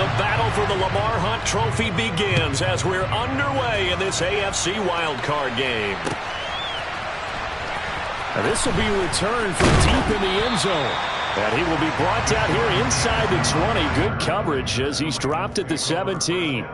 The battle for the Lamar Hunt Trophy begins as we're underway in this AFC wildcard game. Now this will be returned from deep in the end zone. And he will be brought down here inside the 20. Good coverage as he's dropped at the 17.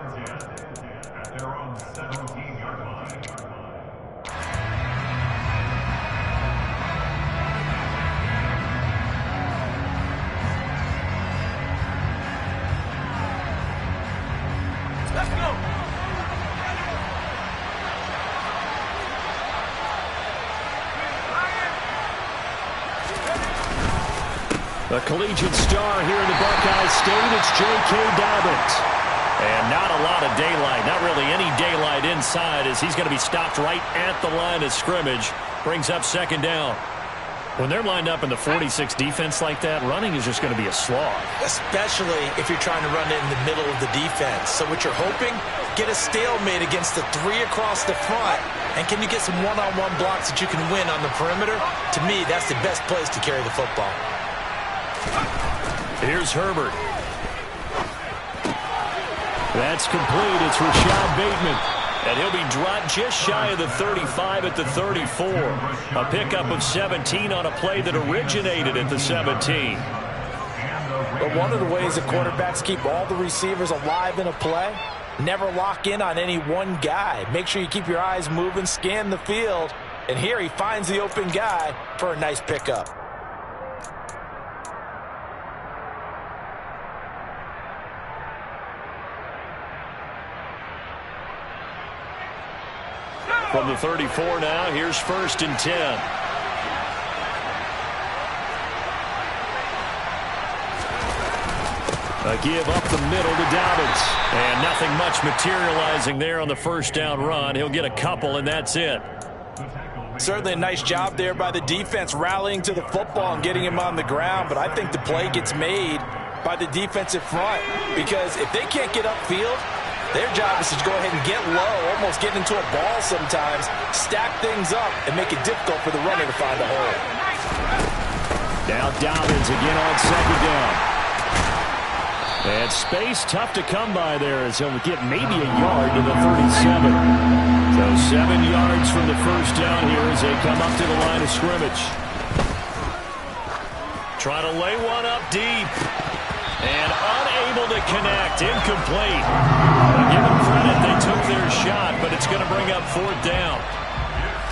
The collegiate star here in the Buckeye State, it's J.K. Dobbins. And not a lot of daylight, not really any daylight inside as he's going to be stopped right at the line of scrimmage. Brings up second down. When they're lined up in the 46 defense like that, running is just going to be a slog. Especially if you're trying to run it in the middle of the defense. So what you're hoping, get a stalemate against the three across the front. And can you get some one-on-one blocks that you can win on the perimeter? To me, that's the best place to carry the football. Here's Herbert. That's complete. It's Rashad Bateman. And he'll be dropped just shy of the 35 at the 34. A pickup of 17 on a play that originated at the 17. But one of the ways that quarterbacks keep all the receivers alive in a play, never lock in on any one guy. Make sure you keep your eyes moving, scan the field. And here he finds the open guy for a nice pickup. From the 34 now, here's 1st and 10. A give up the middle to Dobbins. And nothing much materializing there on the first down run. He'll get a couple, and that's it. Certainly a nice job there by the defense rallying to the football and getting him on the ground. But I think the play gets made by the defensive front. Because if they can't get upfield, their job is to go ahead and get low, almost get into a ball sometimes, stack things up, and make it difficult for the runner to find a hole. Now Dobbins again on second down. And space tough to come by there as he'll get maybe a yard to the 37. So 7 yards from the first down here as they come up to the line of scrimmage. Try to lay one up deep. And unable to connect. Incomplete. Give them credit. They took their shot, but it's going to bring up 4th down.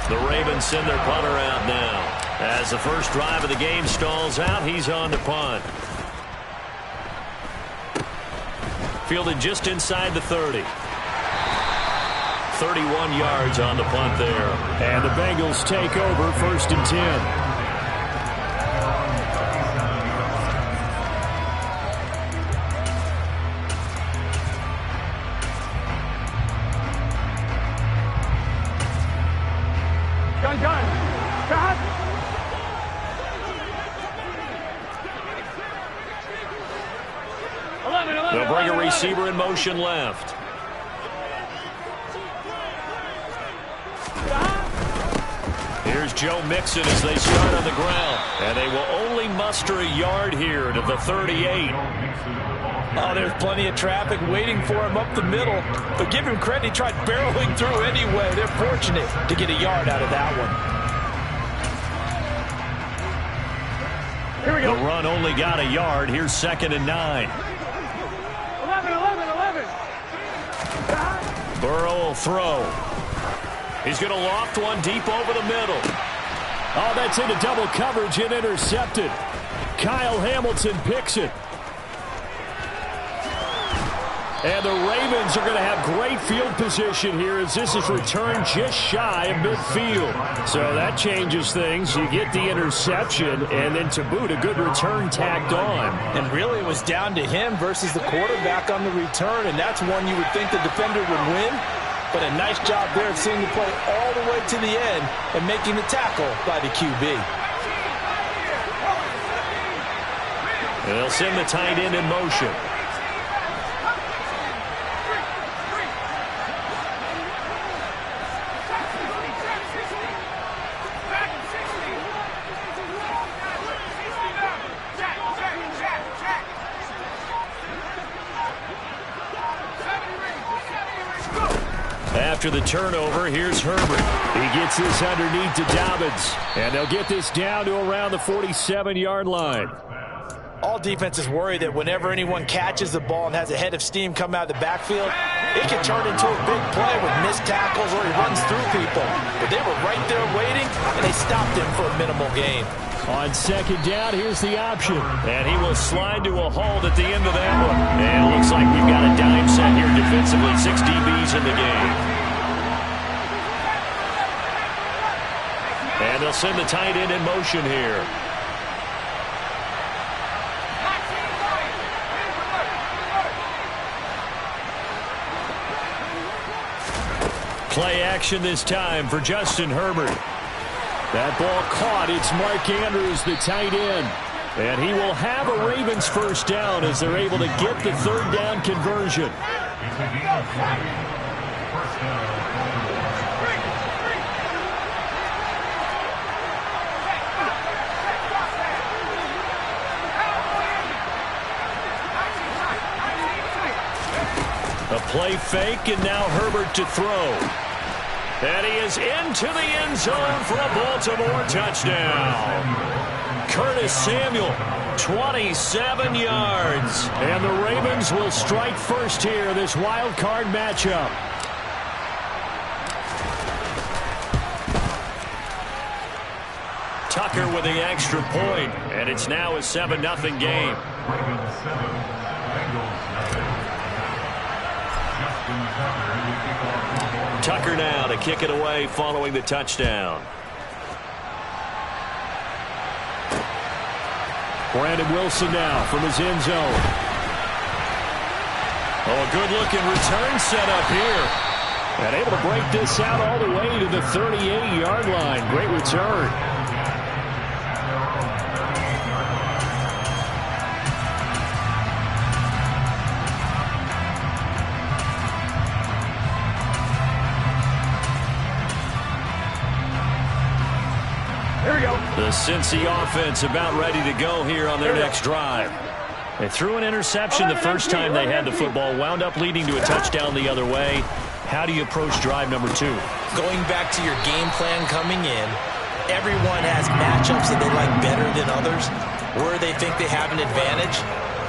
The Ravens send their punter out now. As the first drive of the game stalls out, he's on to punt. Fielded just inside the 30. 31 yards on the punt there. And the Bengals take over 1st and 10. They'll bring a receiver in motion left. Here's Joe Mixon as they start on the ground. And they will only muster a yard here to the 38. Oh, there's plenty of traffic waiting for him up the middle. But give him credit, he tried barreling through anyway. They're fortunate to get a yard out of that one. Here we go. The run only got a yard. Here's 2nd and 9. 11. Burrow will throw. He's going to loft one deep over the middle. Oh, that's into double coverage and intercepted. Kyle Hamilton picks it. And the Ravens are going to have great field position here as this is returned just shy of midfield. So that changes things. You get the interception, and then to boot, a good return tacked on. And really it was down to him versus the quarterback on the return, and that's one you would think the defender would win. But a nice job there of seeing the play all the way to the end and making the tackle by the QB. They'll send the tight end in motion. after the turnover. Here's Herbert. He gets this underneath to Dobbins. And they'll get this down to around the 47-yard line. All defenses worry that whenever anyone catches the ball and has a head of steam come out of the backfield, it can turn into a big play with missed tackles or he runs through people. But they were right there waiting, and they stopped him for a minimal gain. On second down, here's the option. And he will slide to a halt at the end of that one. And it looks like we've got a dime set here defensively. 6 DBs in the game. And they'll send the tight end in motion here. Play action this time for Justin Herbert. That ball caught. It's Mark Andrews, the tight end. And he will have a Ravens first down as they're able to get the third down conversion. A play fake, and now Herbert to throw. And he is into the end zone for a Baltimore touchdown. Curtis Samuel, 27 yards. And the Ravens will strike first here, this wild card matchup. Tucker with the extra point, and it's now a 7-0 game. Tucker now to kick it away following the touchdown. Brandon Wilson now from his end zone. Oh, a good-looking return set up here. And able to break this out all the way to the 38-yard line. Great return. The Cincy offense about ready to go here on their next drive. They threw an interception the first time they had the football, wound up leading to a touchdown the other way. How do you approach drive number 2? Going back to your game plan coming in, everyone has matchups that they like better than others. Where they think they have an advantage,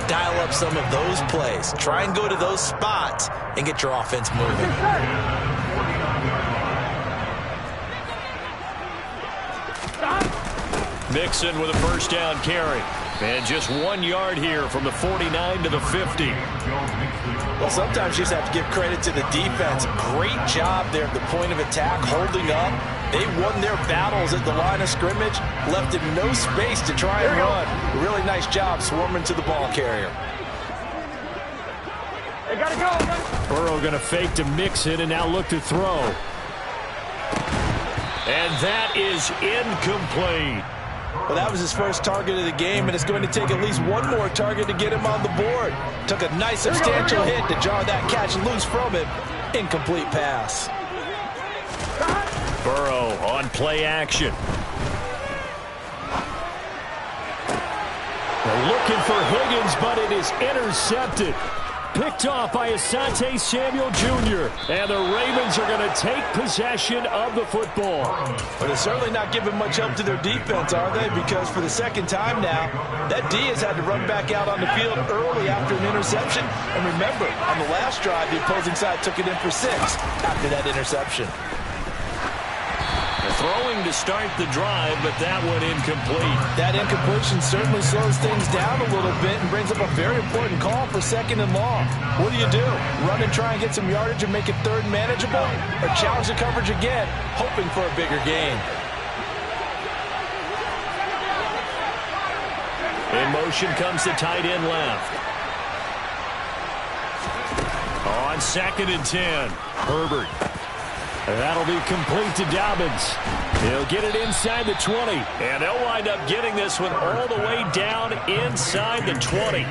dial up some of those plays. Try and go to those spots and get your offense moving. Mixon with a first down carry. And just 1 yard here from the 49 to the 50. Well, sometimes you just have to give credit to the defense. Great job there at the point of attack, holding up. They won their battles at the line of scrimmage, left him no space to try and run. Really nice job swarming to the ball carrier. They gotta go. Burrow going to fake to Mixon and now look to throw. And that is incomplete. Well, that was his first target of the game, and it's going to take at least one more target to get him on the board. Took a nice substantial hit to jar that catch loose from him. Incomplete pass. Burrow on play action. They're looking for Higgins, but it is intercepted. Picked off by Asante Samuel Jr. And the Ravens are going to take possession of the football. But they're certainly not giving much help to their defense, are they? Because for the second time now, that D has had to run back out on the field early after an interception. And remember, on the last drive, the opposing side took it in for 6 after that interception. Throwing to start the drive, but that one incomplete. That incompletion certainly slows things down a little bit and brings up a very important call for 2nd and long. What do? Run and try and get some yardage and make it 3rd manageable? Or challenge the coverage again, hoping for a bigger gain? In motion comes the tight end left. On 2nd and 10, Herbert. That'll be complete to Dobbins. He'll get it inside the 20. And they'll wind up getting this one all the way down inside the 20.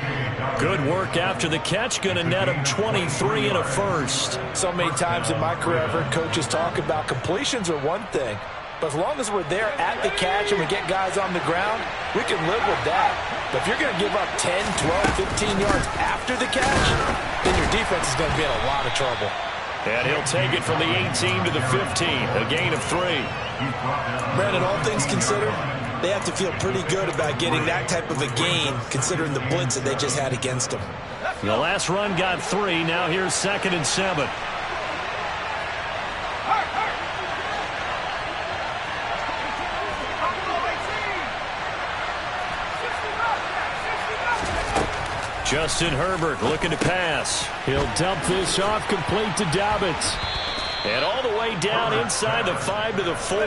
Good work after the catch. Going to net him 23 and a first. So many times in my career, I've heard coaches talk about completions are one thing. But as long as we're there at the catch and we get guys on the ground, we can live with that. But if you're going to give up 10, 12, 15 yards after the catch, then your defense is going to be in a lot of trouble. And he'll take it from the 18 to the 15, a gain of 3. Brandon, all things considered, they have to feel pretty good about getting that type of a gain, considering the blitz that they just had against them. The last run got 3. Now here's 2nd and 7. Justin Herbert looking to pass. He'll dump this off complete to Dobbins. And all the way down inside the 5 to the 4.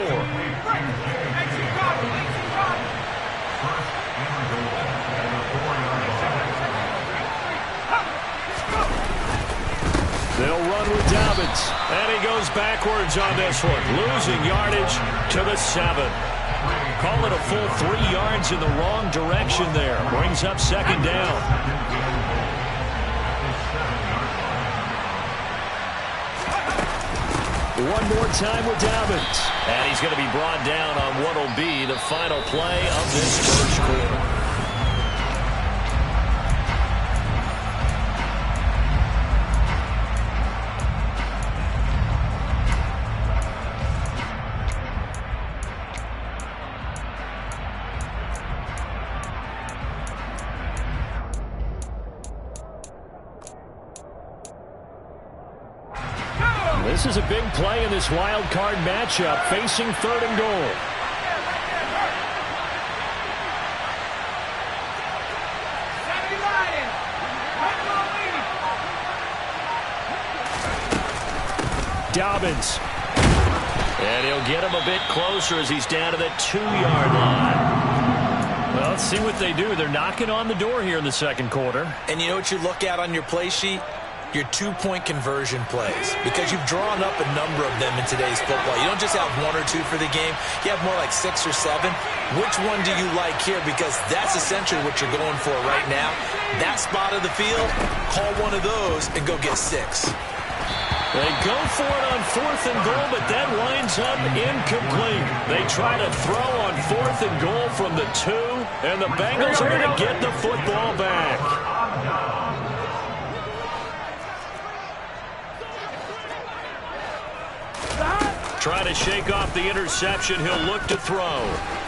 They'll run with Dobbins. And he goes backwards on this one, losing yardage to the 7. Call it a full 3 yards in the wrong direction there. Brings up 2nd down. One more time with Dobbins. And he's going to be brought down on what will be the final play of this first quarter. This is a big play in this wild card matchup, facing 3rd and goal. Dobbins. And he'll get him a bit closer as he's down to the 2-yard line. Well, let's see what they do. They're knocking on the door here in the 2nd quarter. And you know what you look at on your play sheet? Your 2-point conversion plays, because you've drawn up a number of them in today's football. You don't just have 1 or 2 for the game. You have more like 6 or 7. Which one do you like here? Because that's essentially what you're going for right now. That spot of the field, call one of those and go get 6. They go for it on 4th and goal, but that winds up incomplete. They try to throw on 4th and goal from the 2, and the Bengals are going to get the football back. Trying to shake off the interception. He'll look to throw.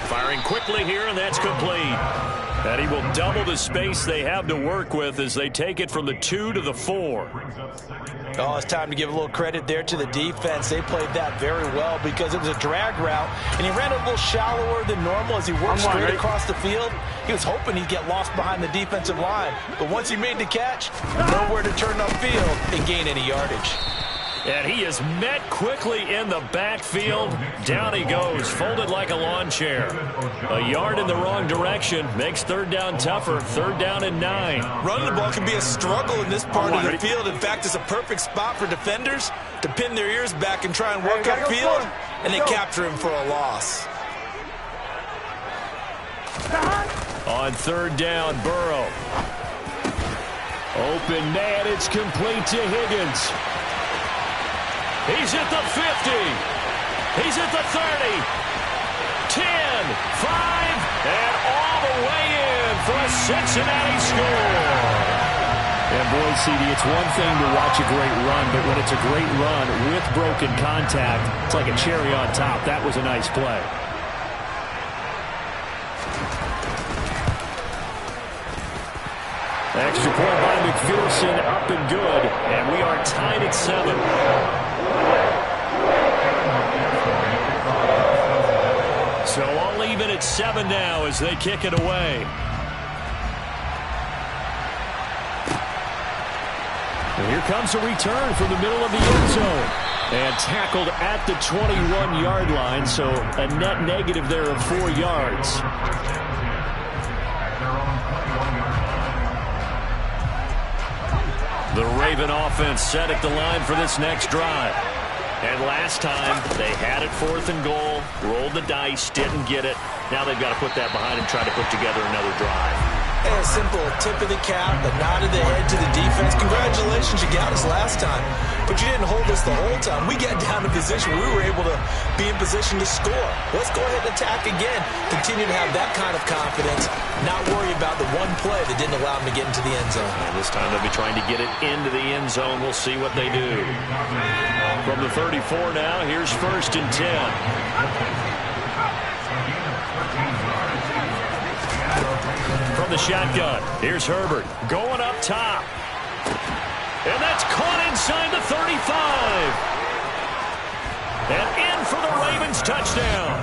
Firing quickly here, and that's complete. And he will double the space they have to work with as they take it from the 2 to the 4. Oh, it's time to give a little credit there to the defense. They played that very well because it was a drag route, and he ran a little shallower than normal as he worked straight across the field. He was hoping he'd get lost behind the defensive line, but once he made the catch, nowhere to turn upfield and gain any yardage. And he is met quickly in the backfield. Down he goes, folded like a lawn chair. A yard in the wrong direction makes 3rd down tougher. 3rd down and 9. Running the ball can be a struggle in this part of the field. In fact, it's a perfect spot for defenders to pin their ears back and try and work upfield, and they capture him for a loss. On 3rd down, Burrow. Open man, it's complete to Higgins. He's at the 50. He's at the 30. 10, 5, and all the way in for a Cincinnati score. And boy, CD, it's one thing to watch a great run, but when it's a great run with broken contact, it's like a cherry on top. That was a nice play. Extra point by McPherson, up and good. And we are tied at 7. So all even at 7 now as they kick it away. And here comes a return from the middle of the end zone. And tackled at the 21-yard line, so a net negative there of 4 yards. The Raven offense set at the line for this next drive. And last time, they had it 4th and goal, rolled the dice, didn't get it. Now they've got to put that behind and try to put together another drive. Hey, a simple tip of the cap, a nod of the head to the defense. Congratulations, you got us last time. But you didn't hold us the whole time. We got down in position. We were able to be in position to score. Let's go ahead and attack again. Continue to have that kind of confidence. Not worry about the one play that didn't allow them to get into the end zone. And this time they'll be trying to get it into the end zone. We'll see what they do. From the 34 now, here's 1st and 10. From the shotgun, here's Herbert going up top. And that's caught inside the 35. And in for the Ravens touchdown.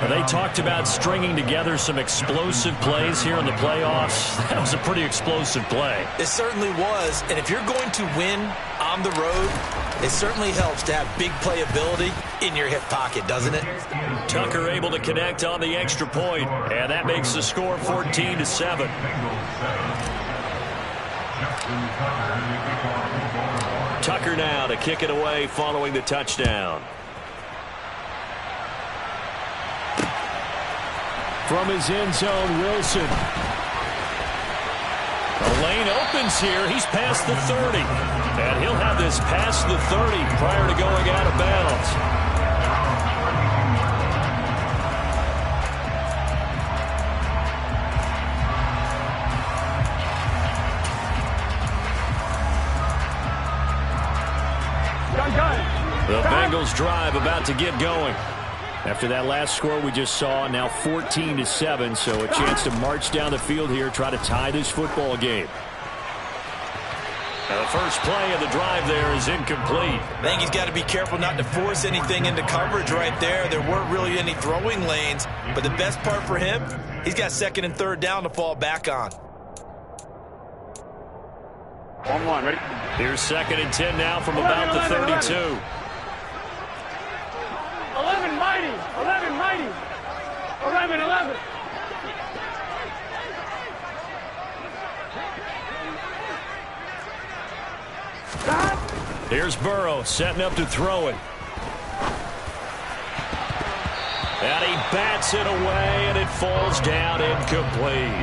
They talked about stringing together some explosive plays here in the playoffs. That was a pretty explosive play. It certainly was. And if you're going to win on the road, it certainly helps to have big playability in your hip pocket, doesn't it? Tucker able to connect on the extra point, and that makes the score 14-7. Tucker now to kick it away following the touchdown. From his end zone, Wilson. The lane opens here. He's past the 30. And he'll have this past the 30 prior to going out of bounds. The Bengals drive about to get going. After that last score we just saw, now 14-7, so a chance to march down the field here, try to tie this football game. Now the first play of the drive there is incomplete. I think he's got to be careful not to force anything into coverage right there. There weren't really any throwing lanes, but the best part for him, he's got 2nd and 3rd down to fall back on. 1-1, ready? Here's 2nd and 10 now from about the 32. 11 mighty, 11 mighty, 11. Here's Burrow setting up to throw it. And he bats it away, and it falls down incomplete.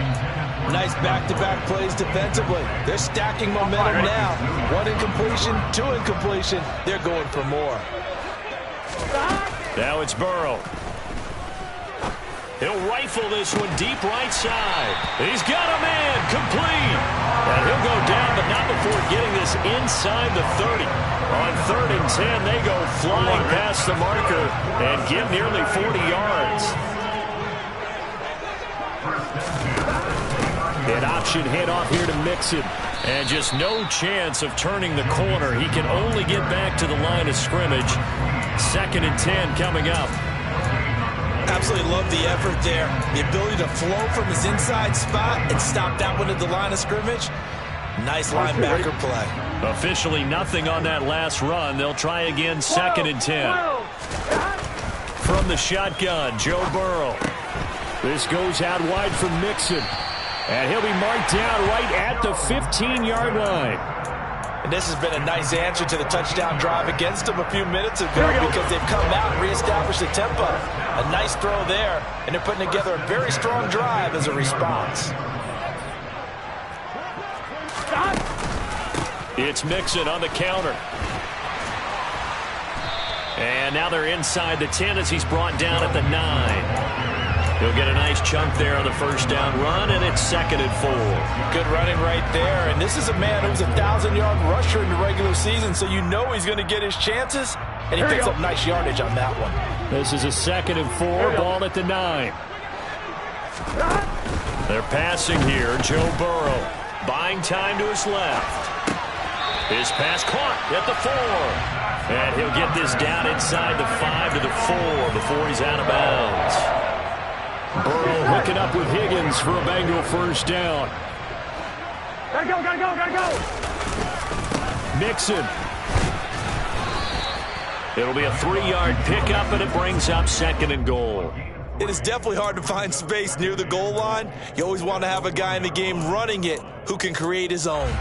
Nice back-to-back plays defensively. They're stacking momentum now. 1 incompletion, 2 incompletion. They're going for more. Now it's Burrow. He'll rifle this one deep right side. He's got a man complete. And he'll go down, but not before getting this inside the 30. On 3rd and 10, they go flying past the marker and get nearly 40 yards. An option handoff here to Mixon. And just no chance of turning the corner. He can only get back to the line of scrimmage. 2nd and 10 coming up. Absolutely love the effort there. The ability to flow from his inside spot and stop that one at the line of scrimmage. Nice linebacker play. Officially nothing on that last run. They'll try again 2nd and 10. From the shotgun, Joe Burrow. This goes out wide for Mixon. And he'll be marked down right at the 15-yard line. And this has been a nice answer to the touchdown drive against them a few minutes ago because they've come out and reestablished the tempo. A nice throw there, and they're putting together a very strong drive as a response. It's Mixon on the counter. And now they're inside the 10 as he's brought down at the 9. He'll get a nice chunk there on the first down run, and it's 2nd and 4. Good running right there. And this is a man who's a 1,000-yard rusher in the regular season, so you know he's going to get his chances, and he picks up nice yardage on that one. This is a 2nd and 4, ball at the 9. They're passing here. Joe Burrow buying time to his left. His pass caught at the 4. And he'll get this down inside the 5 to the 4 before he's out of bounds. Burrow hooking up with Higgins for a Bengal first down. Gotta go. Mixon. It'll be a 3-yard pickup, and it brings up 2nd and goal. It is definitely hard to find space near the goal line. You always want to have a guy in the game running it who can create his own.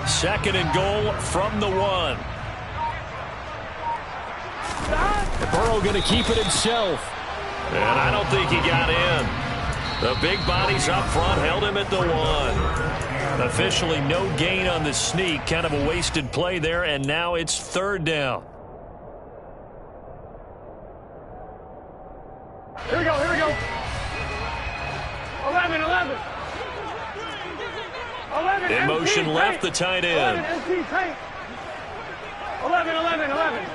Second and goal from the 1. Burrow going to keep it himself. And I don't think he got in. The big bodies up front held him at the 1. Officially no gain on the sneak. Kind of a wasted play there, and now it's third down. Here we go, here we go. 11, 11. 11, In motion MT, left, the tight end. 11, MT, tank. 11, 11, 11.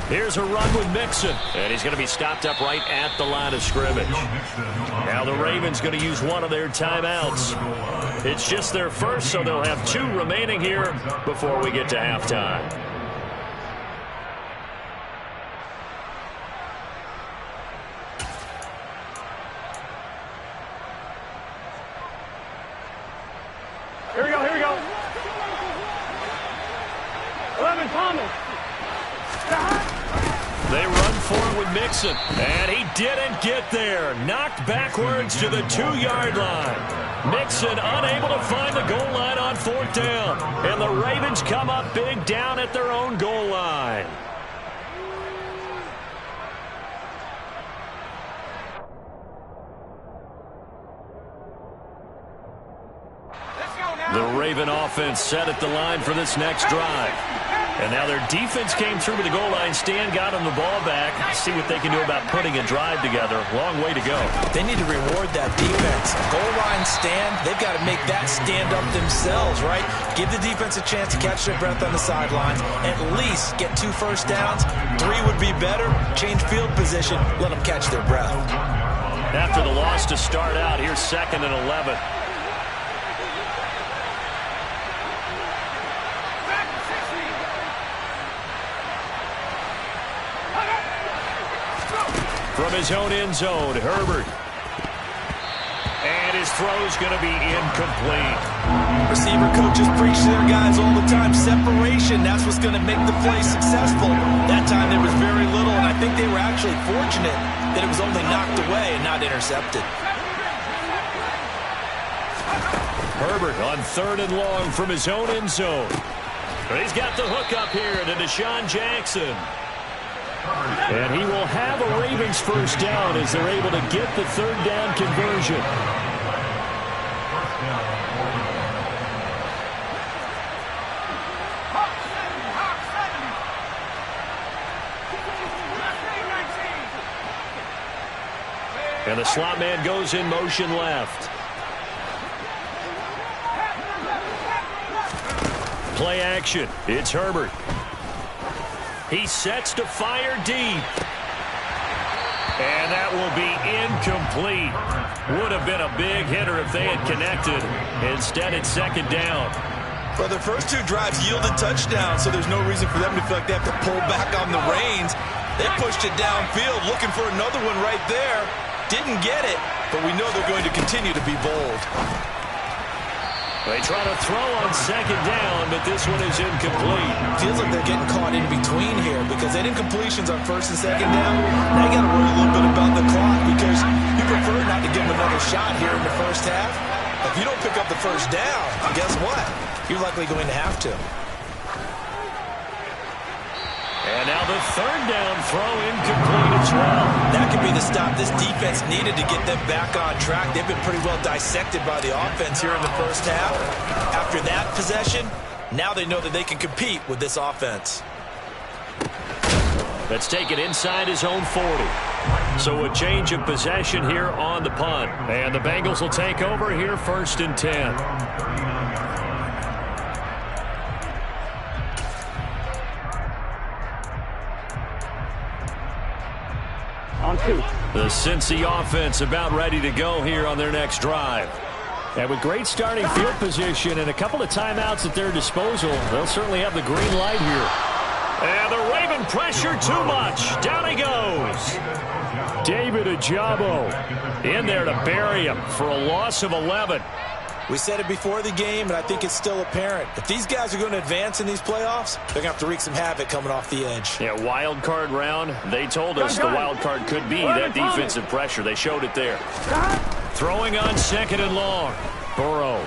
Here's a run with Mixon, and he's going to be stopped up right at the line of scrimmage. Now the Ravens going to use one of their timeouts. It's just their first, so they'll have 2 remaining here before we get to halftime. Here we go, here we go. 11, Thomas. They run forward with Mixon, and he didn't get there. Knocked backwards to the 2-yard line. Mixon unable to find the goal line on 4th down. And the Ravens come up big down at their own goal line. The Raven offense set at the line for this next drive. And now their defense came through with the goal line stand, got them the ball back. See what they can do about putting a drive together. Long way to go. They need to reward that defense. Goal line stand, they've got to make that stand up themselves, right? Give the defense a chance to catch their breath on the sidelines. At least get 2 first downs. 3 would be better. Change field position. Let them catch their breath. After the loss to start out, here's 2nd and 11. From his own end zone, Herbert. And his throw's going to be incomplete. Receiver coaches preach to their guys all the time. Separation, that's what's going to make the play successful. That time there was very little, and I think they were actually fortunate that it was only knocked away and not intercepted. Herbert on 3rd and long from his own end zone. He's got the hook up here to Deshaun Jackson. And he will have a Ravens first down as they're able to get the 3rd down conversion. And the slot man goes in motion left. Play action. It's Herbert. He sets to fire deep. And that will be incomplete. Would have been a big hitter if they had connected. Instead, it's 2nd down. Well, their first 2 drives yielded touchdowns, so there's no reason for them to feel like they have to pull back on the reins. They pushed it downfield, looking for another one right there. Didn't get it, but we know they're going to continue to be bold. They try to throw on 2nd down, but this one is incomplete. Feels like they're getting caught in between here because they had incompletions on 1st and 2nd down. Now you got to worry a little bit about the clock because you prefer not to give them another shot here in the first half. If you don't pick up the first down, guess what? You're likely going to have to. And now the 3rd down throw incomplete as well. That could be the stop this defense needed to get them back on track. They've been pretty well dissected by the offense here in the first half. After that possession, now they know that they can compete with this offense. Let's take it inside his own 40. So a change of possession here on the punt. And the Bengals will take over here 1st and 10. On 2. The Cincy offense about ready to go here on their next drive. And with great starting field position and a couple of timeouts at their disposal, they'll certainly have the green light here. And the Raven pressure too much. Down he goes. David Ojabo in there to bury him for a loss of 11. We said it before the game, and I think it's still apparent. If these guys are going to advance in these playoffs, they're going to have to wreak some havoc coming off the edge. Yeah, wild card round. They told us the wild card could be that defensive pressure. They showed it there. Throwing on 2nd and long. Burrow.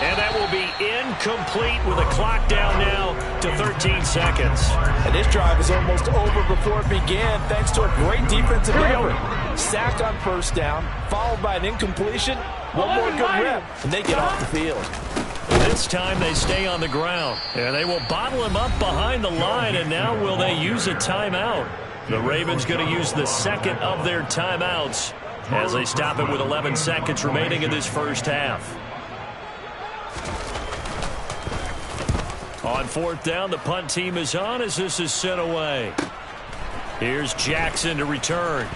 And that will be incomplete with a clock down now to 13 seconds. And this drive is almost over before it began thanks to a great defensive effort. Sack on first down, followed by an incompletion. One more good rep, and they get off the field. This time they stay on the ground. And they will bottle him up behind the line, and now will they use a timeout? The Ravens going to use the second of their timeouts as they stop it with 11 seconds remaining in this first half. On fourth down, the punt team is on as this is sent away. Here's Jackson to return.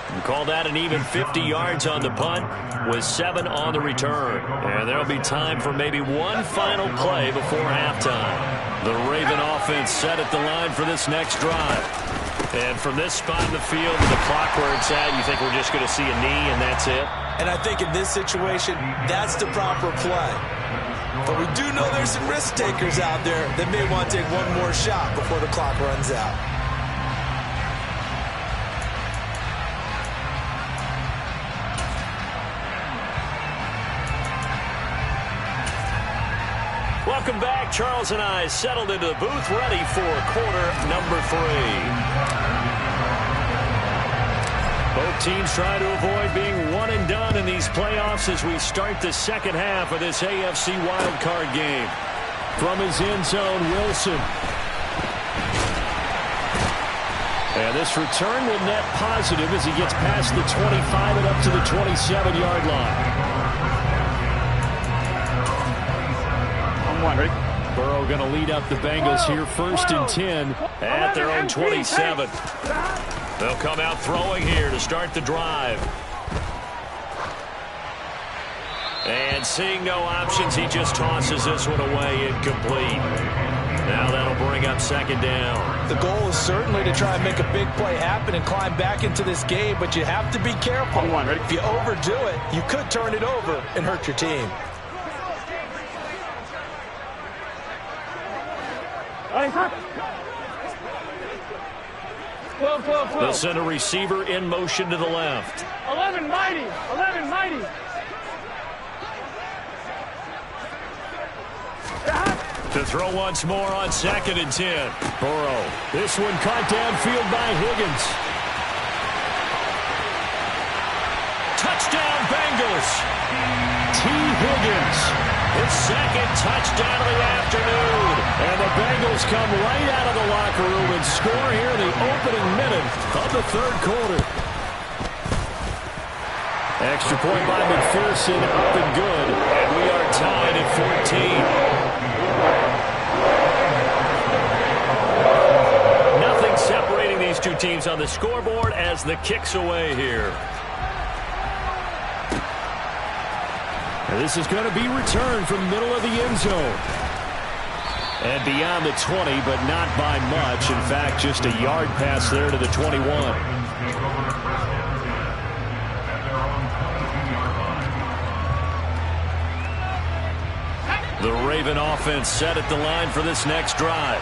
And call that an even 50 yards on the punt with 7 on the return. And there'll be time for maybe one final play before halftime. The Raven offense set at the line for this next drive. And from this spot in the field with the clock where it's at, you think we're just going to see a knee and that's it? And I think in this situation, that's the proper play. But we do know there's some risk takers out there that may want to take one more shot before the clock runs out. Welcome back. Charles and I settled into the booth, ready for quarter number 3. Both teams try to avoid being one and done in these playoffs as we start the second half of this AFC wildcard game. From his end zone, Wilson. And this return will net positive as he gets past the 25 and up to the 27-yard line. Burrow going to lead up the Bengals here first and 10 at their own 27. They'll come out throwing here to start the drive. And seeing no options, he just tosses this one away incomplete. Now that'll bring up second down. The goal is certainly to try and make a big play happen and climb back into this game, but you have to be careful. If you overdo it, you could turn it over and hurt your team. They'll send a receiver in motion to the left. 11 mighty. 11 mighty. To throw once more on second and 10. Burrow. This one caught downfield by Higgins. Touchdown Bengals. T. Higgins. His second touchdown of the afternoon. And the Bengals come right out of the locker room and score here in the opening minute of the third quarter. Extra point by McPherson, up and good. And we are tied at 14. Nothing separating these two teams on the scoreboard as the kick's away here. And this is going to be returned from the middle of the end zone. And beyond the 20, but not by much. In fact, just a yard pass there to the 21. The Raven offense set at the line for this next drive.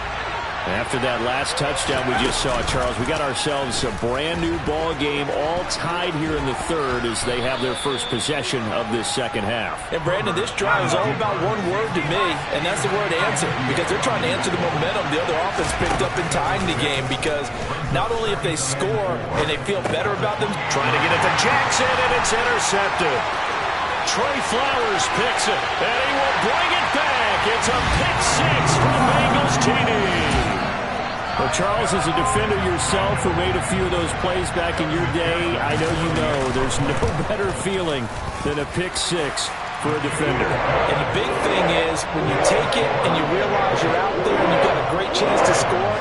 After that last touchdown we just saw, Charles, we got ourselves a brand new ball game, all tied here in the third as they have their first possession of this second half. And Brandon, this drive is all about one word to me, and that's the word answer, because they're trying to answer the momentum the other offense picked up in tying the game, because not only if they score and they feel better about them, trying to get it to Jackson, and it's intercepted. Trey Flowers picks it, and he will bring it back. It's a pick six from Bengals TD. Well, Charles, as a defender yourself who made a few of those plays back in your day, I know you know there's no better feeling than a pick six for a defender. And the big thing is when you take it and you realize you're out there and you've got a great chance to score,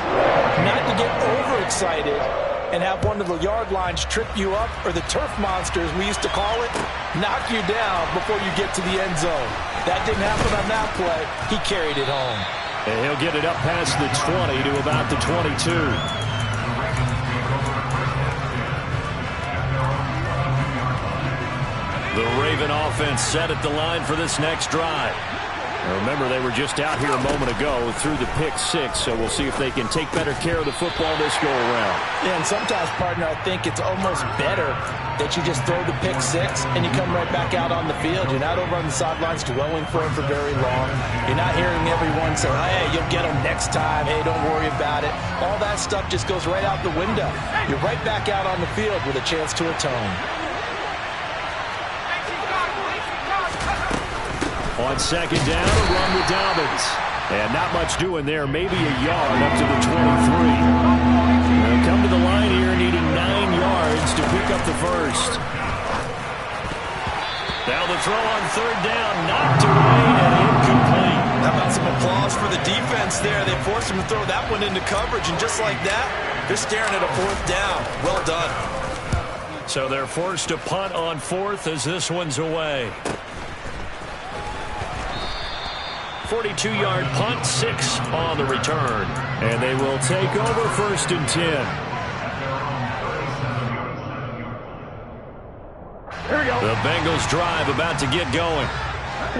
not to get overexcited and have one of the yard lines trip you up, or the turf monster, as we used to call it, knock you down before you get to the end zone. That didn't happen on that play. He carried it home. And he'll get it up past the 20 to about the 22. The Raven offense set at the line for this next drive. Now remember, they were just out here a moment ago through the pick six, so we'll see if they can take better care of the football this go around. Yeah, and sometimes, partner, I think it's almost better that you just throw the pick six and you come right back out on the field. You're not over on the sidelines dwelling for it for very long. You're not hearing everyone say, hey, you'll get them next time. Hey, don't worry about it. All that stuff just goes right out the window. You're right back out on the field with a chance to atone. On second down, a run with Dobbins. And not much doing there, maybe a yard up to the 23. They'll come to the line here needing 9 yards to pick up the first. Now the throw on third down, knocked away and incomplete. How about some applause for the defense there? They forced him to throw that one into coverage, and just like that, they're staring at a fourth down. Well done. So they're forced to punt on fourth as this one's away. 42-yard punt, 6 on the return. And they will take over first and 10. Here we go. The Bengals drive about to get going.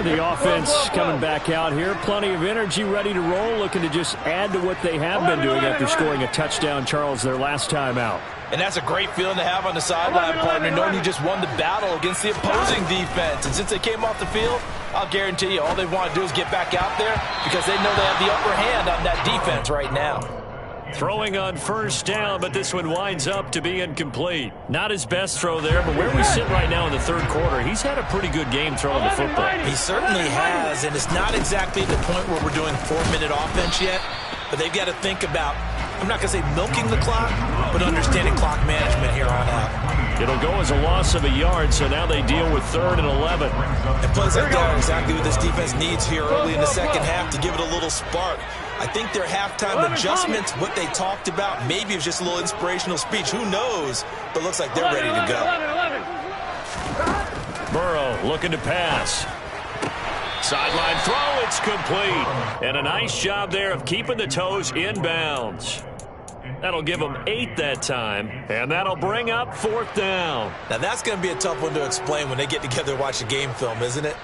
The offense coming back out here. Plenty of energy, ready to roll, looking to just add to what they have been doing after scoring a touchdown, Charles, their last time out. And that's a great feeling to have on the sideline, partner, knowing you just won the battle against the opposing defense. And since they came off the field, I'll guarantee you all they want to do is get back out there because they know they have the upper hand on that defense right now. Throwing on first down, but this one winds up to be incomplete. Not his best throw there, but where we sit right now in the third quarter, he's had a pretty good game throwing the football. He certainly has, and it's not exactly the point where we're doing 4-minute offense yet, but they've got to think about, I'm not going to say milking the clock, but understanding clock management here on out. It'll go as a loss of a yard, so now they deal with 3rd and 11. And plays like that are exactly what this defense needs here early in the second half to give it a little spark. I think their halftime adjustments, what they talked about, maybe it was just a little inspirational speech. Who knows? But looks like they're ready to go. 11. Burrow looking to pass. Sideline throw, it's complete. And a nice job there of keeping the toes in bounds. That'll give them 8 that time, and that'll bring up 4th down. Now that's going to be a tough one to explain when they get together and watch the game film, isn't it?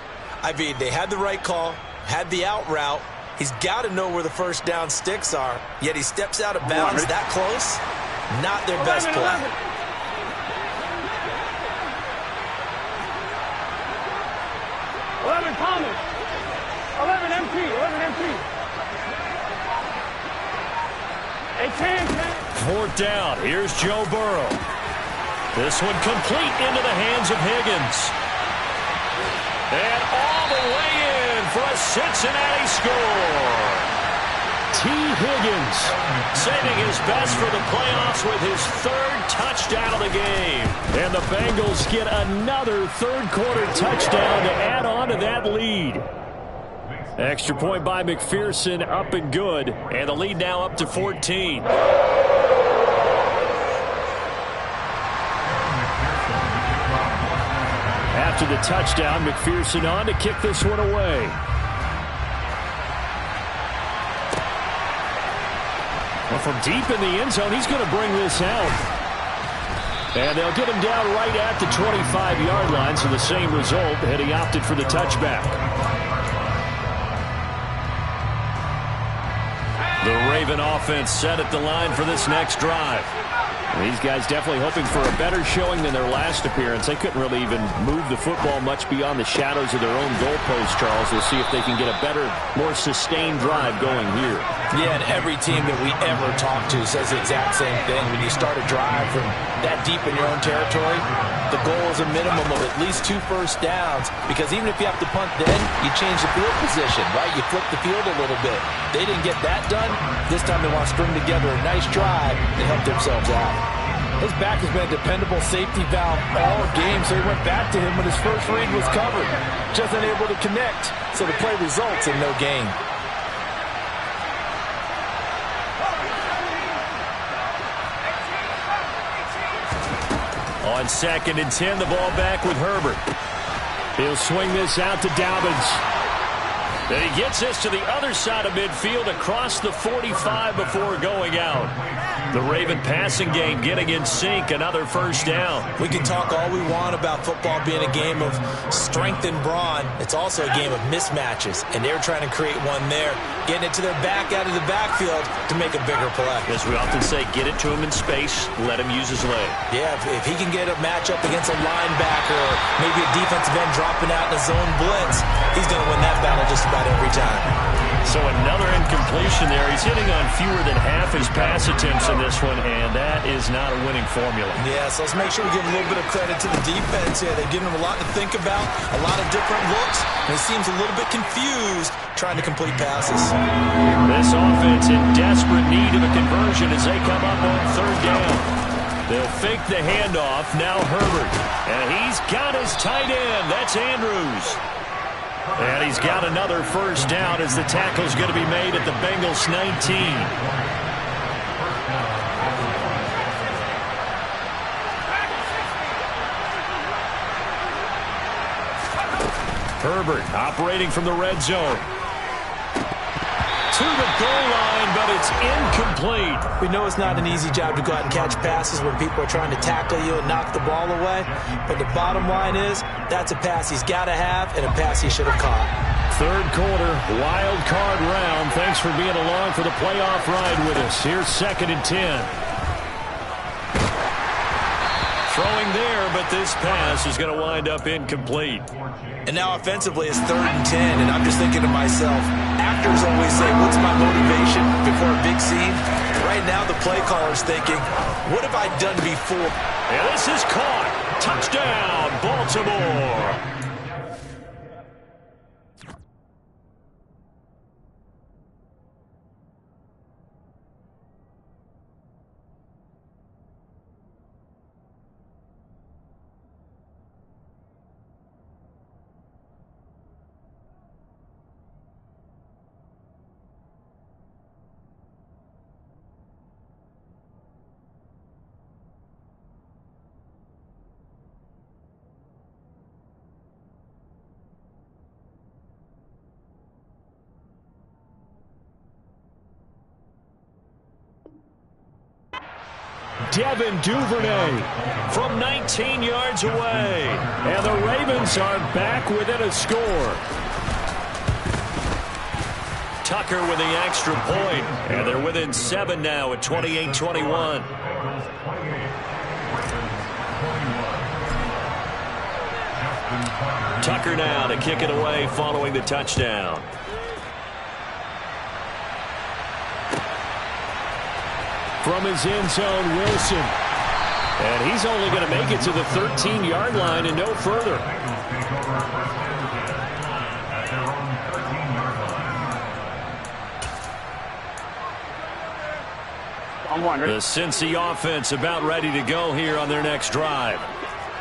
I mean, they had the right call, had the out route. He's got to know where the first down sticks are, yet he steps out of bounds that close. Not their best play. 11 Thomas. 11 MP. 11 MP. 10. 4th down. Here's Joe Burrow. This one complete into the hands of Higgins. And all the way in for a Cincinnati score. T. Higgins Saving his best for the playoffs with his 3rd touchdown of the game. And the Bengals get another third-quarter touchdown to add on to that lead. Extra point by McPherson, up and good. And the lead now up to 14. After the touchdown, McPherson on to kick this one away. Well, from deep in the end zone, he's going to bring this out. And they'll get him down right at the 25-yard line, so the same result, and he opted for the touchback. The Raven offense set at the line for this next drive. These guys definitely hoping for a better showing than their last appearance. They couldn't really even move the football much beyond the shadows of their own goalpost, Charles. We'll see if they can get a better, more sustained drive going here. Yeah, and every team that we ever talk to says the exact same thing. When you start a drive from that deep in your own territory, the goal is a minimum of at least 2 first downs, because even if you have to punt then, you change the field position, right? You flip the field a little bit. They didn't get that done. This time they want to string together a nice drive and help themselves out. His back has been a dependable safety valve all game, so he went back to him when his first read was covered. Just unable to connect, so the play results in no gain. On 2nd and 10, the ball back with Herbert. He'll swing this out to Dobbins. And he gets this to the other side of midfield across the 45 before going out. The Raven passing game getting in sync, another first down. We can talk all we want about football being a game of strength and brawn. It's also a game of mismatches, and they're trying to create one there, getting it to their back out of the backfield to make a bigger play. As we often say, get it to him in space, let him use his leg. Yeah, if he can get a matchup against a linebacker or maybe a defensive end dropping out in a zone blitz, he's going to win that battle just about every time. So another incompletion there. He's hitting on fewer than half his pass attempts in this one, and that is not a winning formula. Yeah, so let's make sure we give a little bit of credit to the defense here. They've given him a lot to think about, a lot of different looks, and he seems a little bit confused trying to complete passes. This offense in desperate need of a conversion as they come up on third down. They'll fake the handoff. Now Herbert. And he's got his tight end. That's Andrews. And he's got another first down as the tackle's going to be made at the Bengals 19. Herbert operating from the red zone. To the goal line, but it's incomplete. We know it's not an easy job to go out and catch passes when people are trying to tackle you and knock the ball away. But the bottom line is, that's a pass he's got to have and a pass he should have caught. Third quarter, wild card round. Thanks for being along for the playoff ride with us. Here's 2nd and 10. Throwing there, but this pass is going to wind up incomplete. And now offensively it's 3rd and 10, and I'm just thinking to myself, actors always say, what's my motivation before a big scene? Right now the play caller's thinking, what have I done before? And this is caught. Touchdown, Baltimore. Devin Duvernay from 19 yards away. And the Ravens are back within a score. Tucker with the extra point. And they're within 7 now at 28-21. Tucker now to kick it away following the touchdown. From his end zone, Wilson. And he's only going to make it to the 13-yard line and no further. The Cincy offense about ready to go here on their next drive.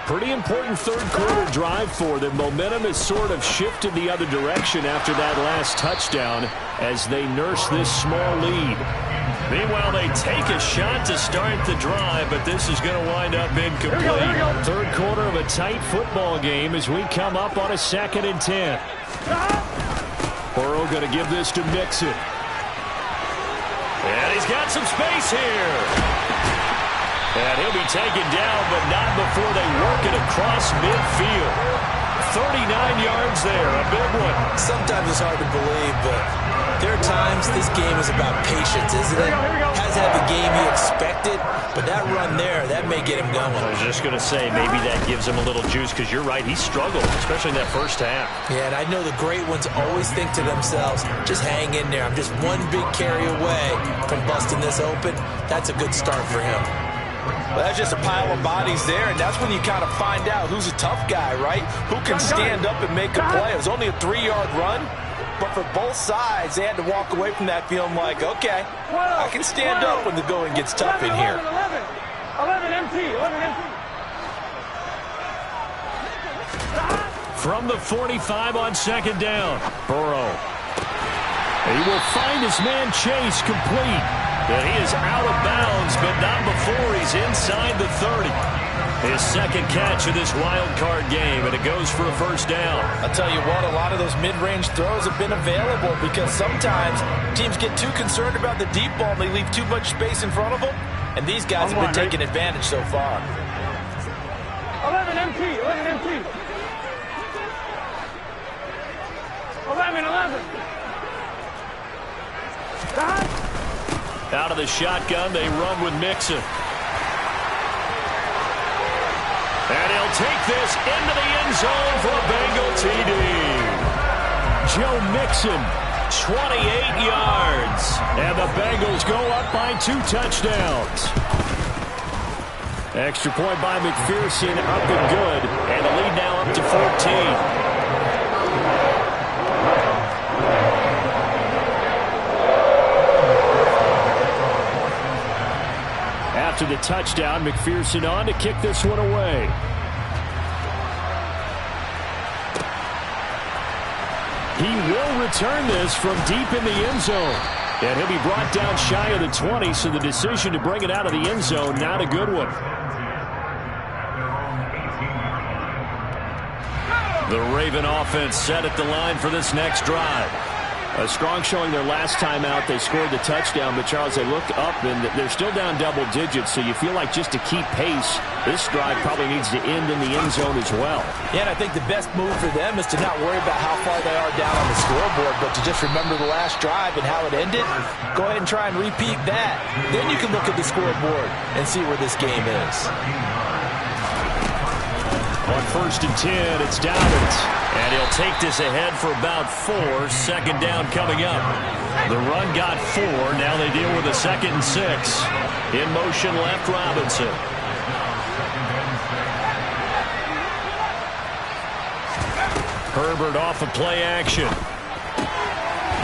Pretty important third quarter drive for them. Momentum has sort of shifted the other direction after that last touchdown as they nurse this small lead. Meanwhile, they take a shot to start the drive, but this is going to wind up incomplete. Third quarter of a tight football game as we come up on a 2nd and 10. Burrow going to give this to Mixon. And he's got some space here. And he'll be taken down, but not before they work it across midfield. 39 yards there, a big one. Sometimes it's hard to believe, but there are times this game is about patience, isn't it? Hasn't had the game he expected, but that run there, that may get him going. I was just going to say, maybe that gives him a little juice, because you're right, he struggled, especially in that first half. Yeah, and I know the great ones always think to themselves, just hang in there. I'm just one big carry away from busting this open. That's a good start for him. Well, that's just a pile of bodies there, and that's when you kind of find out who's a tough guy, right? Who can stand up and make a play. It was only a 3-yard run, but for both sides, they had to walk away from that feeling like, okay, I can stand up when the going gets tough in here. 11 MT. From the 45 on 2nd down, Burrow. He will find his man Chase complete. And he is out of bounds, but not before he's inside the 30. His second catch of this wild card game, and it goes for a first down. I'll tell you what, a lot of those mid-range throws have been available because sometimes teams get too concerned about the deep ball and they leave too much space in front of them, and these guys have been taking advantage so far. 11 MT, 11 MT. 11. Out of the shotgun, they run with Mixon. And he'll take this into the end zone for a Bengal TD. Joe Mixon, 28 yards. and the Bengals go up by 2 touchdowns. Extra point by McPherson, up and good. And the lead now up to 14. After the touchdown, McPherson on to kick this one away. He will return this from deep in the end zone. And he'll be brought down shy of the 20, so the decision to bring it out of the end zone, not a good one. The Raven offense set at the line for this next drive. A strong showing their last time out. They scored the touchdown, but Charles, they looked up and they're still down double digits, so you feel like just to keep pace, this drive probably needs to end in the end zone as well. Yeah, and I think the best move for them is to not worry about how far they are down on the scoreboard, but to just remember the last drive and how it ended. Go ahead and try and repeat that. Then you can look at the scoreboard and see where this game is. On 1st and 10, it's Dobbins. And he'll take this ahead for about 4. Second down coming up. The run got 4. Now they deal with a 2nd and 6. In motion left, Robinson. Herbert off of play action.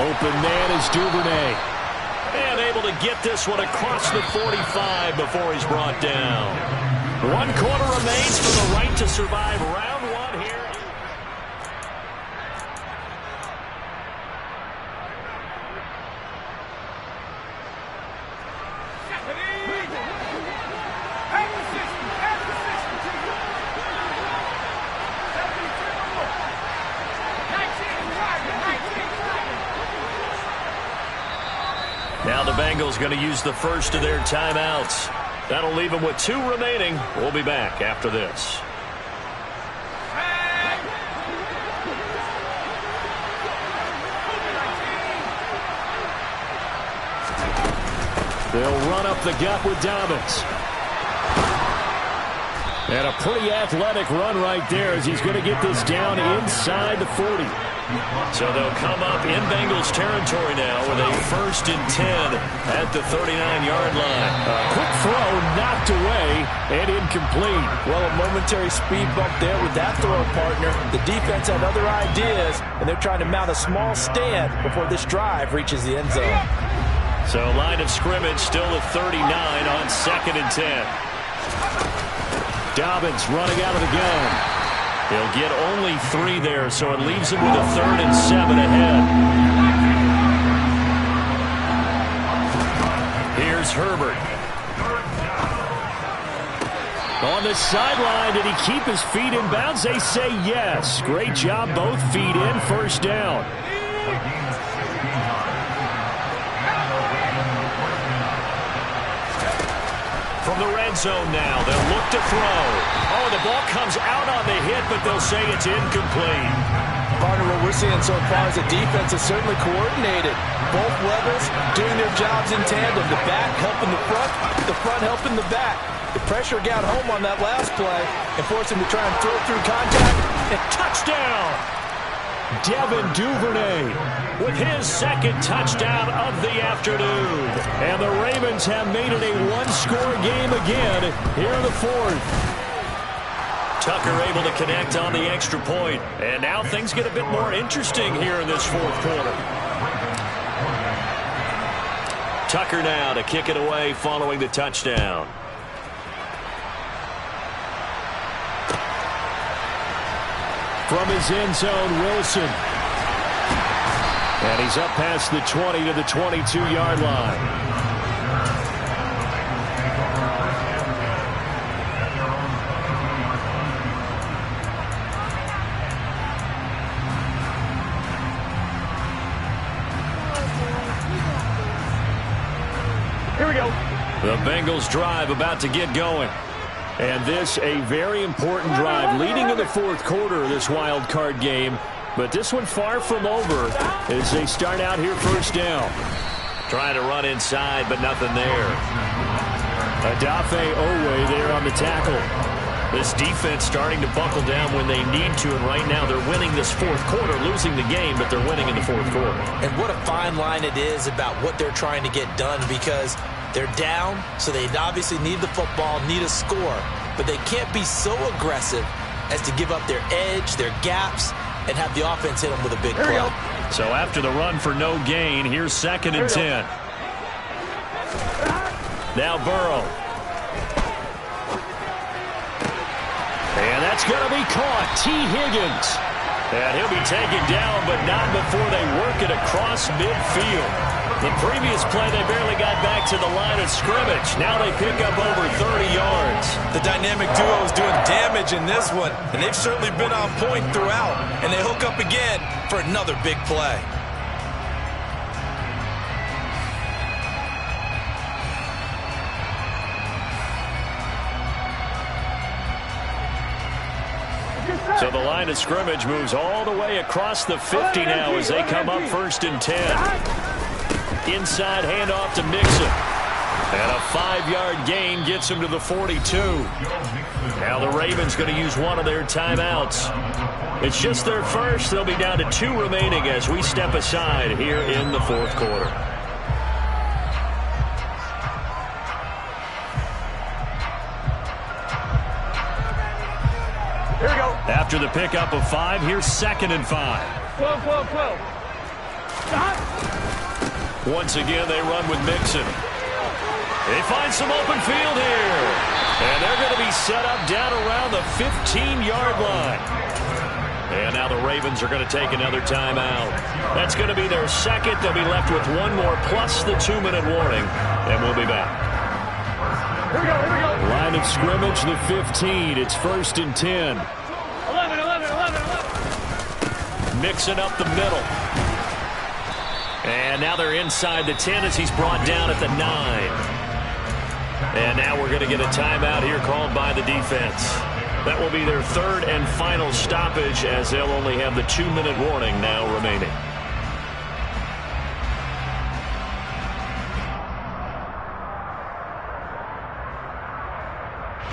Open man is Duvernay. And able to get this one across the 45 before he's brought down. 1 quarter remains for the right to survive round 1 here. Now the Bengals going to use the first of their timeouts. That'll leave them with 2 remaining. We'll be back after this. They'll run up the gut with Dobbins. And a pretty athletic run right there as he's going to get this down inside the 40. So they'll come up in Bengals territory now with a 1st and 10 at the 39-yard line. A quick throw knocked away and incomplete. Well, a momentary speed bump there with that throw partner. The defense had other ideas, and they're trying to mount a small stand before this drive reaches the end zone. So line of scrimmage still at 39 on 2nd and 10. Dobbins running out of the gun. He'll get only 3 there, so it leaves him with a 3rd and 7 ahead. Here's Herbert. On the sideline, did he keep his feet in bounds? They say yes. Great job, both feet in, first down. From the red zone now, they'll look to throw. Oh, the ball comes out on the hit, but they'll say it's incomplete. Partner, what we're seeing so far is the defense is certainly coordinated. Both levels doing their jobs in tandem. The back helping the front helping the back. The pressure got home on that last play and forced him to try and throw through contact. And touchdown! Devin Duvernay with his 2nd touchdown of the afternoon. And the Ravens have made it a 1-score game again here in the 4th. Tucker able to connect on the extra point. And now things get a bit more interesting here in this 4th quarter. Tucker now to kick it away following the touchdown. From his end zone, Wilson. And he's up past the 20 to the 22-yard line. The Bengals drive about to get going. And this a very important drive leading in the fourth quarter of this wild card game. But this one far from over as they start out here first down. Trying to run inside, but nothing there. Odafe Oweh there on the tackle. This defense starting to buckle down when they need to, and right now they're winning this fourth quarter, losing the game, but they're winning in the fourth quarter. And what a fine line it is about what they're trying to get done, because they're down, so they obviously need the football, need a score, but they can't be so aggressive as to give up their edge, their gaps, and have the offense hit them with a big play. So after the run for no gain, here's 2nd and 10. Now Burrow. And that's going to be caught. T. Higgins. And he'll be taken down, but not before they work it across midfield. The previous play, they barely got back to the line of scrimmage. Now they pick up over 30 yards. The dynamic duo is doing damage in this one, and they've certainly been on point throughout. And they hook up again for another big play. So the line of scrimmage moves all the way across the 50 now as they come up 1st and 10. Inside handoff to Mixon. And a 5-yard gain gets him to the 42. Now the Ravens going to use one of their timeouts. It's just their first. They'll be down to 2 remaining as we step aside here in the fourth quarter. Here we go. After the pickup of 5, here's 2nd and 5. 12, 12, 12. Once again, they run with Mixon. They find some open field here. And they're going to be set up down around the 15-yard line. And now the Ravens are going to take another timeout. That's going to be their second. They'll be left with one more plus the 2-minute warning. And we'll be back. Here we go, here we go. Line of scrimmage, the 15. It's 1st and 10. 11, 11, 11, 11. Mixing up the middle. And now they're inside the 10 as he's brought down at the 9. And now we're going to get a timeout here called by the defense. That will be their 3rd and final stoppage as they'll only have the 2-minute warning now remaining.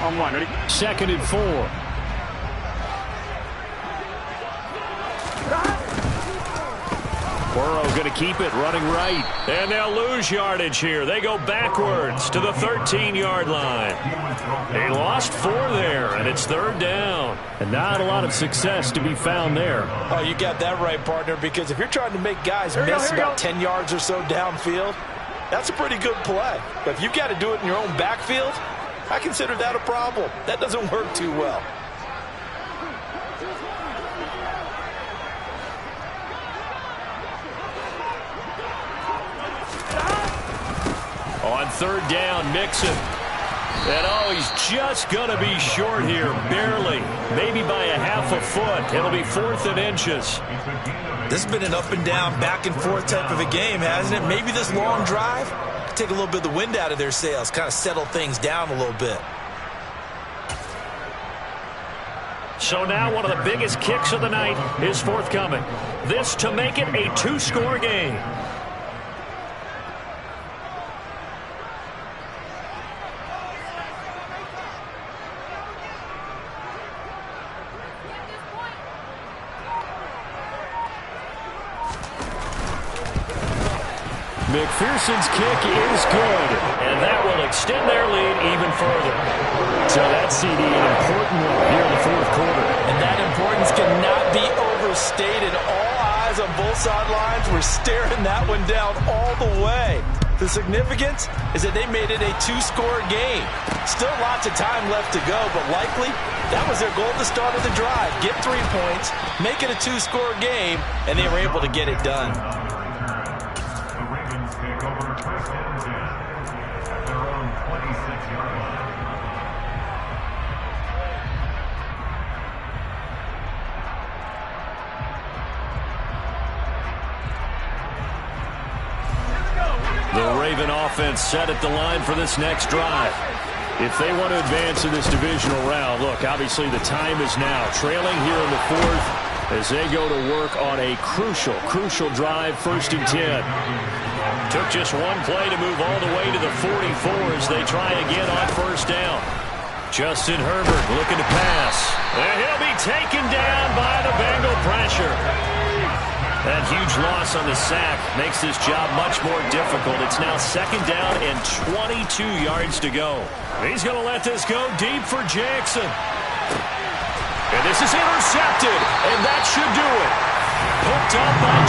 On 1, ready? 2nd and 4. Burrow going to keep it, running right. And they'll lose yardage here. They go backwards to the 13-yard line. They lost 4 there, and it's 3rd down. And not a lot of success to be found there. Oh, you got that right, partner, because if you're trying to make guys miss about 10 yards or so downfield, that's a pretty good play. But if you've got to do it in your own backfield, I consider that a problem. That doesn't work too well. On 3rd down, Mixon. And oh, he's just going to be short here, barely. Maybe by a half a foot. It'll be 4th and inches. This has been an up and down, back and forth type of a game, hasn't it? Maybe this long drive could take a little bit of the wind out of their sails, kind of settle things down a little bit. So now one of the biggest kicks of the night is forthcoming. This to make it a 2-score game. McPherson's kick is good. And that will extend their lead even further. So that CD, an important one here in the fourth quarter. And that importance cannot be overstated. All eyes on both sidelines were staring that one down all the way. The significance is that they made it a 2-score game. Still lots of time left to go, but likely that was their goal at the start of the drive. Get 3 points, make it a 2-score game, and they were able to get it done. The Raven offense set at the line for this next drive. If they want to advance in this divisional round, look, obviously the time is now. Trailing here in the fourth as they go to work on a crucial drive, 1st and 10. Took just one play to move all the way to the 44 as they try again on 1st down. Justin Herbert looking to pass. And he'll be taken down by the Bengal pressure. That huge loss on the sack makes this job much more difficult. It's now 2nd down and 22 yards to go. He's going to let this go deep for Jackson. And this is intercepted, and that should do it. Hooked up by Jackson.